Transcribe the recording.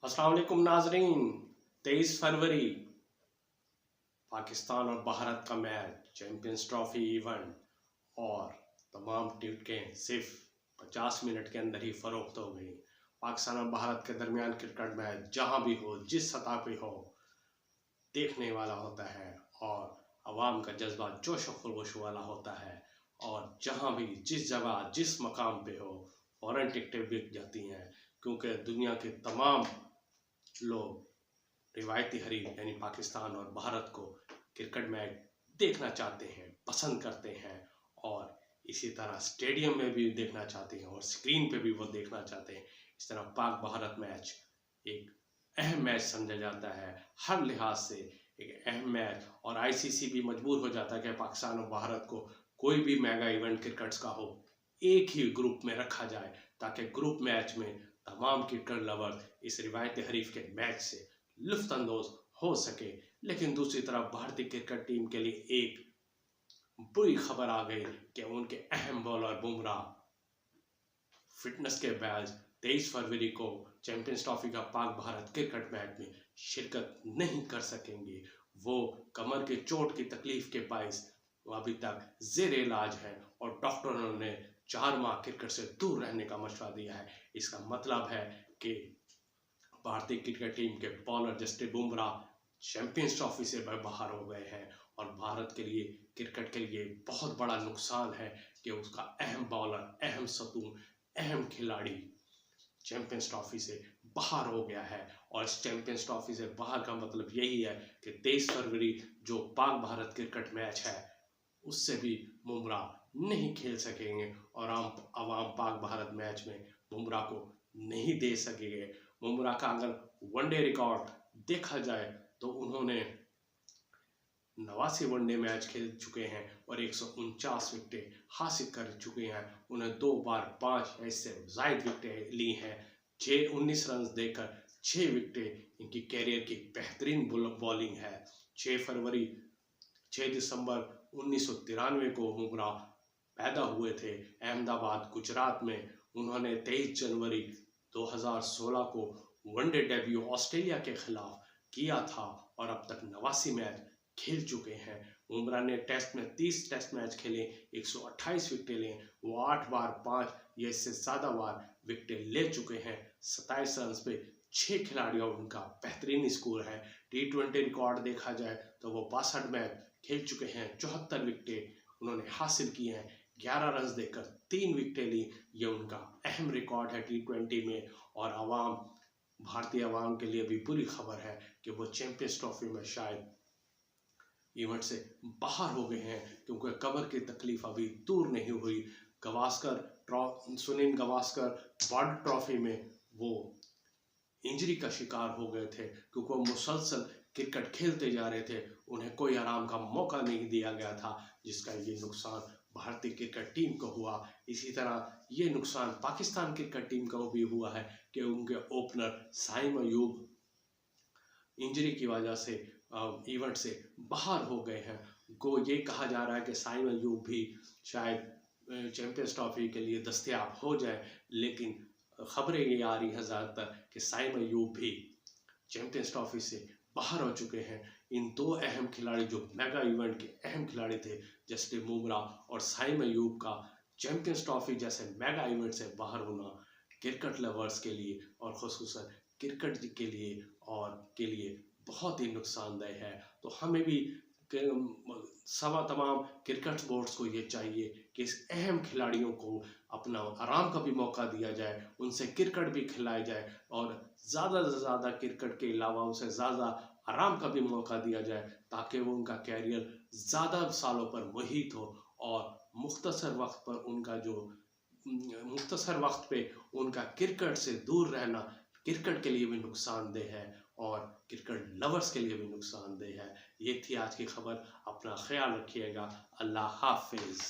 अस्सलाम वालेकुम नाजरीन। 23 फरवरी पाकिस्तान और भारत का मैच, चैंपियंस ट्रॉफी इवेंट, और तमाम टिकटें सिर्फ 50 मिनट के अंदर ही फरोख्त हो गई। पाकिस्तान और भारत के दरमियान क्रिकेट मैच जहां भी हो, जिस सतह पे हो, देखने वाला होता है और अवाम का जज्बा जोश व खरोश वाला होता है। और जहां भी, जिस जगह, जिस मकाम पे हो, फौरन टिकटें बिक जाती हैं, क्योंकि दुनिया के तमाम लोग रिवायती हरीफ यानी पाकिस्तान और भारत को क्रिकेट मैच देखना चाहते हैं, पसंद करते हैं, और इसी तरह स्टेडियम में भी देखना चाहते हैं और स्क्रीन पे भी वो देखना चाहते हैं। इस तरह पाक भारत मैच एक अहम मैच समझा जाता है, हर लिहाज से एक अहम मैच। और आईसीसी भी मजबूर हो जाता है कि पाकिस्तान और भारत को कोई भी मेगा इवेंट क्रिकेट का हो, एक ही ग्रुप में रखा जाए, ताकि ग्रुप मैच में तमाम क्रिकेट लवर इस रिवायती हरीफ के मैच से लुत्फानंदोज हो सके। लेकिन दूसरी तरफ भारतीय क्रिकेट टीम के लिए एक बुरी खबर आ गई कि उनके अहम बॉलर बुमराह फिटनेस के बाद 23 फरवरी को चैंपियंस ट्रॉफी का पाक भारत क्रिकेट मैच में शिरकत नहीं कर सकेंगे। वो कमर के चोट की तकलीफ के बायस अभी तक जेर इलाज है और डॉक्टरों ने 4 माह क्रिकेट से दूर रहने का मशवरा दिया है। इसका मतलब है कि भारतीय क्रिकेट टीम के bowler Jasprit Bumrah champions trophy से बाहर हो गए हैं। और भारत के लिए, क्रिकेट के लिए बहुत बड़ा नुकसान है कि उसका अहम बॉलर, अहम सतून, अहम खिलाड़ी चैंपियंस ट्रॉफी से बाहर हो गया है। और इस चैंपियंस ट्रॉफी से बाहर का मतलब यही है कि 23 फरवरी जो पाक भारत क्रिकेट मैच है, उससे भी बुमराह नहीं खेल सकेंगे और आवाम पाक भारत मैच में बुमराह को नहीं दे सकेंगे। बुमराह का अगर वनडे रिकॉर्ड देखा जाए तो उन्होंने 89 वनडे मैच खेल चुके हैं और 149 विकेटें हासिल कर चुके हैं। उन्हें 2 बार 5 ऐसे जायद विकेटें ली हैं। 19 रन देकर 6 विकेटें इनकी कैरियर की बेहतरीन बॉलिंग है। 6 दिसंबर 1993 को बुमराह पैदा हुए थे अहमदाबाद, गुजरात में। उन्होंने 23 जनवरी 2016 को वनडे डेब्यू ऑस्ट्रेलिया के खिलाफ किया था और अब तक 89 मैच खेल चुके हैं। बुमराह ने टेस्ट में 30 टेस्ट मैच खेले, 128 विकेटें लिए। वो 8 बार 5 या इससे ज़्यादा बार विकेटें ले चुके हैं। 27 रन पे 6 खिलाड़ियों उनका बेहतरीन स्कोर है। T20 रिकॉर्ड देखा जाए तो वो 62 मैच खेल चुके हैं, 74 विकेटें उन्होंने हासिल की हैं, 11 रन देकर 3 विकेटें ली। ये उनका अहम रिकॉर्ड है T20 में। और भारतीय अवाम के लिए भी बुरी खबर है कि वो चैंपियंस ट्रॉफी में शायद इवेंट से बाहर हो गए हैं, क्योंकि कमर की तकलीफ अभी दूर नहीं हुई। सुनील गावस्कर बॉर्डर ट्रॉफी में वो इंजरी का शिकार हो गए थे, क्योंकि वो मुसलसल क्रिकेट खेलते जा रहे थे, उन्हें कोई आराम का मौका नहीं दिया गया था, जिसका ये नुकसान भारतीय क्रिकेट टीम को हुआ। इसी तरह ये नुकसान पाकिस्तान क्रिकेट टीम को भी हुआ है कि उनके ओपनर साइम अयूब इंजरी की वजह से इवेंट से बाहर हो गए हैं। ये कहा जा रहा है कि साइम अयूब भी शायद चैंपियंस ट्रॉफी के लिए दस्तयाब हो जाए, लेकिन खबरें ये आ रही हैं ज़्यादातर कि साइम अयूब भी चैंपियंस ट्रॉफी से बाहर हो चुके हैं। इन 2 अहम खिलाड़ी जो मेगा इवेंट के अहम खिलाड़ी थे, जसप्रीत बुमराह और साइम अयूब का चैंपियंस ट्रॉफी जैसे मेगा इवेंट से बाहर होना क्रिकेट लवर्स के लिए और ख़ुसूसन क्रिकेट के लिए बहुत ही नुकसानदेह है। तो हमें भी तमाम क्रिकेट बोर्ड्स को ये चाहिए कि इस अहम खिलाड़ियों को अपना आराम का भी मौका दिया जाए, उनसे क्रिकेट भी खिलाया जाए और ज़्यादा से ज़्यादा क्रिकेट के अलावा उसे ज़्यादा आराम का भी मौका दिया जाए, ताकि वो उनका कैरियर ज़्यादा सालों पर मुहित हो और मुख्तसर वक्त पे उनका क्रिकेट से दूर रहना क्रिकेट के लिए भी नुकसानदेह है और क्रिकेट लवर्स के लिए भी नुकसानदेह है। ये थी आज की खबर। अपना ख्याल रखिएगा। अल्लाह हाफिज़।